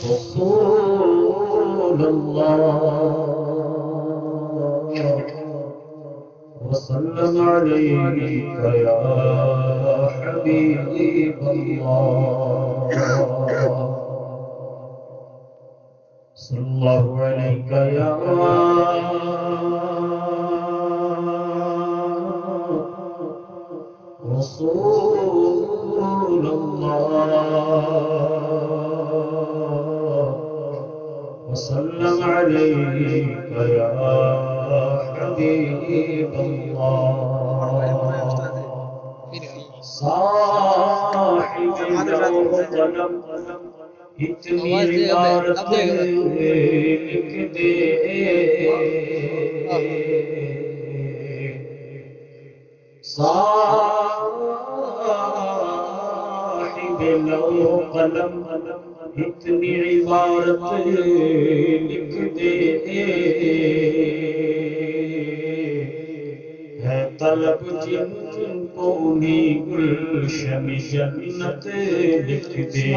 رسول الله وسلم عليك يا حبيب الله صلى الله عليك يا رسول الله وسلم عليك يا حبيب الله صاحب القلم اتنی عبارت لکھ دے صاحب لو قلم اتنی عبارت لکھ دے ہے طلب جن کو انہیں گلشن جنت لکھ دے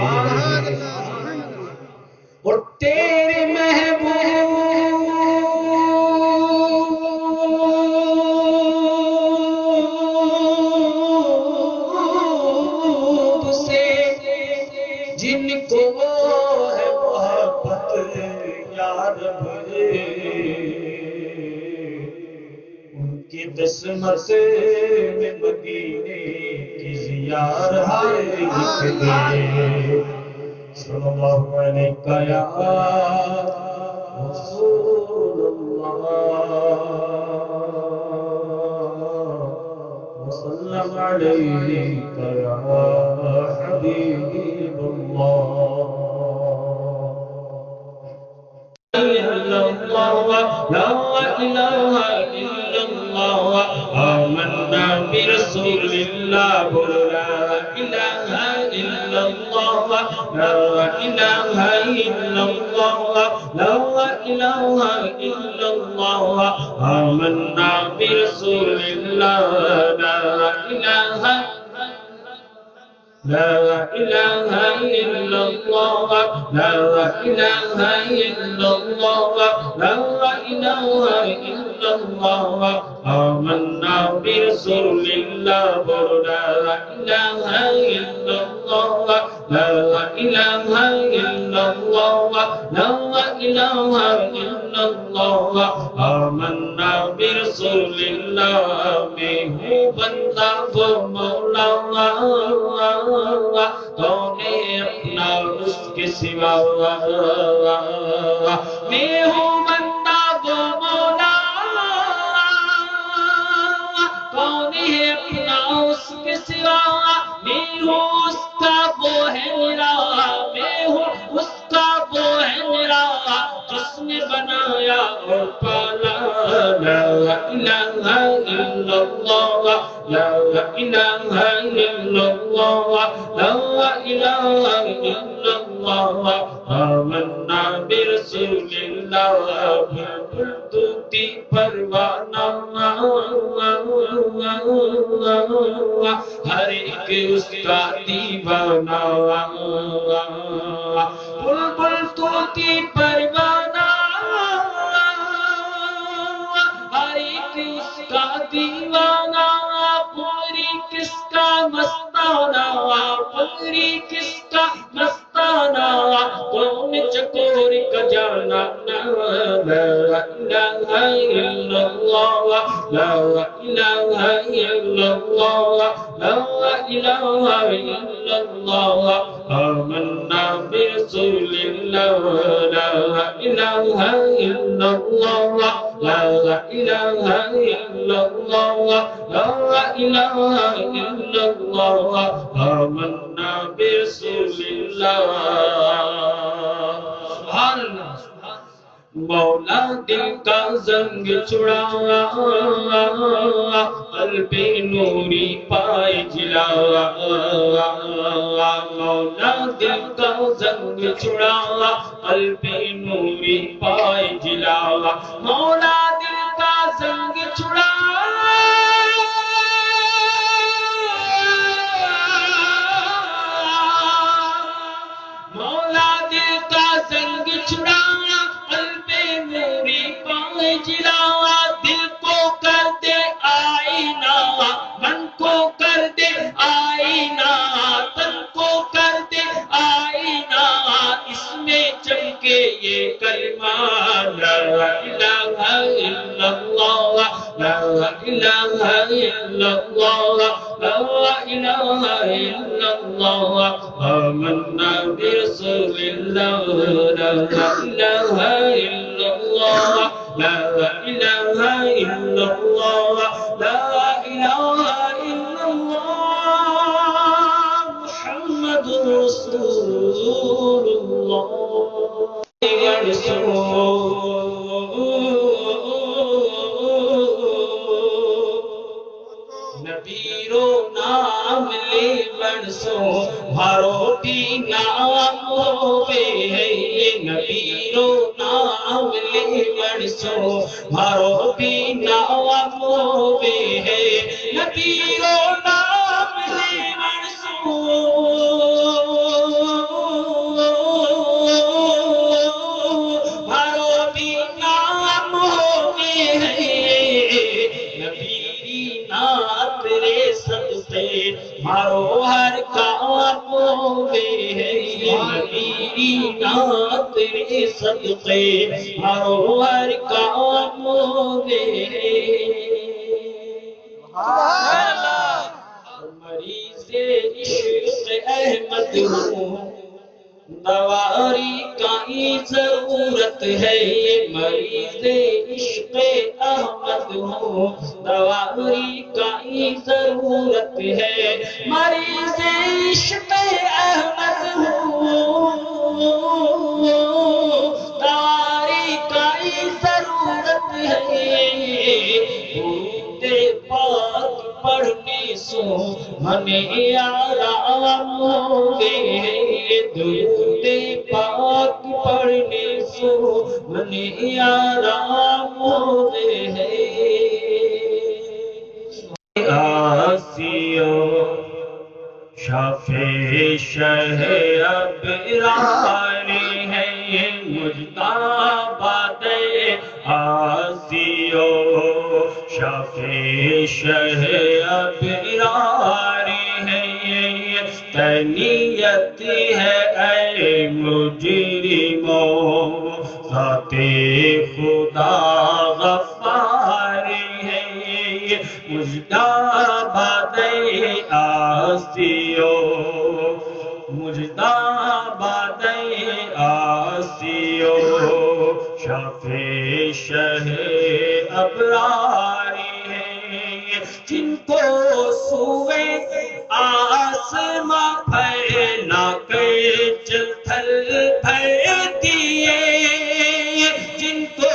اور تیرے محبوب سے جن کو ہے محبت یا رب ان کی قسمت میں مدینے کی زیارت لکھ دے صلی اللہ علیہ یا رسول اللہ وسلم علیک یا حبیب اللہ لا الہ الا اللہ آمنا برسول اللہ لا الہ الا اللہ لا الہ الا اللہ لا الہ الا اللہ آمنا برسول اللہ لا الہ لا الہ الا اللہ لا الہ الا اللہ لا الہ الا اللہ آمنا برسول اللہ لا الہ الا اللہ لا الہ الا اللہ لا الہ الا اللہ آمنا برسول اللہ میں ہوں بندہ وہ مولا تو نے اپنا اس کے سوا میں ہوں بندہ وہ مولا کون ہے اپنا اس کے سوا میں ہوں اس کا وہ ہے میرا میں ہوں اس کا وہ ہے میرا جس نے بنایا اور پالا لا الہ الا اللہ لا الہ الا اللہ لا الہ الا اللہ آمنا برسول اللہ بلبل طوطی پروانہ ہر ایک اس کا دیوانہ بلبل طوطی پروانہ ہر ایک اس کا دیوانہ پوری کس کا مستانہ پوری کس کا مستانہ کون چکور کا جانا لا الہ الا اللہ لا الہ الا اللہ لا الہ الا اللہ آمنا برسول اللہ لا الہ الا اللہ لا الہ الا اللہ لا الہ الا اللہ آمنا برسول اللہ سبحان اللہ مولا دل کا زنگ چھڑا قلب نوری پائے جلا مولا دل کا زنگ چھڑا قلب نوری پائے جلا مولا دل کا زنگ چھڑا مولا دل کا جلا دل کو کر دے آئینہ من کو کر دے آئینہ تن کو کر دے آئینہ اس میں چمکے یہ کلمہ لا الہ الا اللہ لا الہ الا اللہ لا الہ الا اللہ آمنا برسول اللہ لا الہ الا اللہ لا الہ الا اللہ لا الہ الا اللہ محمد رسول اللہ نبیرو نام لے بڑسو ہارو بھی نام ہوئے ہے نبیرو نام لے بڑسو ہارو بھی نام ہوئے ہے نبیرو نام لے بڑسو ہارو بھی نام ہوئے ہے نبیری نات رے صدقے مارو ہر کام ہوئے ہے نبیری نات رے صدقے مارو ہر کام ہوئے ہے مریض عشق احمد ہوں دواری کا ہی ضرورت ہے یہ مریض عشق احمد ہو دواری کا ہی ضرورت ہے مریض عشق احمد ہو دواری کا ہی ضرورت ہے درود پاک پڑھنے سو ہمیں آرام ہوئے درود پاک پڑھنے سو ہمیں آرام ہوئے آسیو شافع شہ ابراری ہے مجتبی آسیو شافع شہ ابراری ہے تنیت ہے اے مجرموں ذات خدا غفاری ہے مجتبی آسیو مجتبی آسیو شافع شہ ابراری ہے جن کو سوئے آسماں پھیلا کے جل تھل پھیر دیے جن کو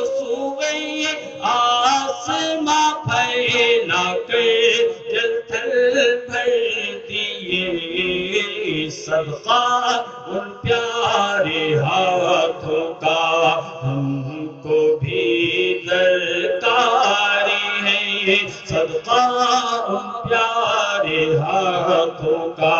سوئے آسماں پھیلا کے جل تھل پھیر دیے صدقہ ان پیارے ہاتھوں کا ہم کو بھی درکاری ہے صدقہ ان پیارے ہاتھوں کا